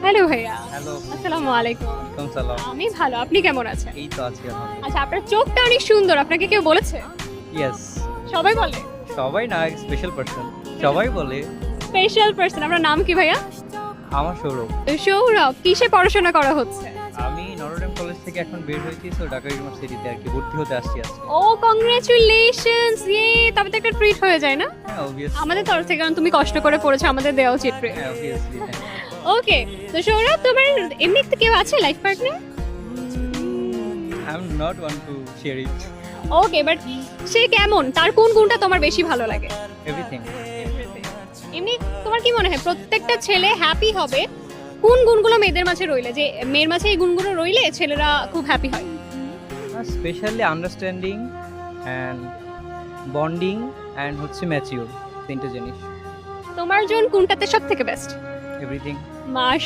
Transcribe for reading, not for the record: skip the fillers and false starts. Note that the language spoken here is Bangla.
হ্যালো ভাইয়া। হ্যালো। আসসালামু আলাইকুম। ওয়ালাইকুম সালাম। আমি ভালো, আপনি কেমন আছেন? এই তো আছি আলহামদুলিল্লাহ। আচ্ছা, আপনার চোখটা অনেক সুন্দর, আপনাকে কেউ বলেছে? ইয়েস। সবাই বলে? সবাই না, স্পেশাল পারসন। সবাই বলে। স্পেশাল পারসন, আপনার নাম কি ভাইয়া? আমার সৌরভ। সৌরভ, কিসে পড়াশোনা করা হচ্ছে? আমি নটরডেম কলেজ থেকে এখন বের হয়েছি, তো ঢাকা ইউনিভার্সিটিতে আর কি ভর্তি হতে আসছি আজকে। ও কংগ্রাচুলেশনস! তবে তো একটা ট্রিট হয়ে যায় না? হ্যাঁ অবভিয়াসলি। আমাদের তরফ থেকে, কারণ তুমি কষ্ট করে পড়েছো, আমাদের দেওয়া উচিত ট্রিট। হ্যাঁ অবভিয়াসলি। ওকে, তো সৌরভ, তোমার এমনিতে কেউ আছে life partner? I am not want to share it. Okay, but সে কেমন, তার কোন গুণটা তোমার বেশি ভালো লাগে? এভরিথিং। এমনি তোমার কি মনে হয় প্রত্যেকটা ছেলে হ্যাপি হবে কোন গুণগুলো মেয়েদের মাঝে রইলে, যে মেয়ের মাঝে এই গুণগুলো রইলে ছেলেরা খুব হ্যাপি হয়? Specially understanding and bonding and হচ্ছে ম্যাচিওর, তিনটে জিনিস। তোমার জন্য কোনটাতে সব থেকে বেস্ট? এভরিথিং। মাস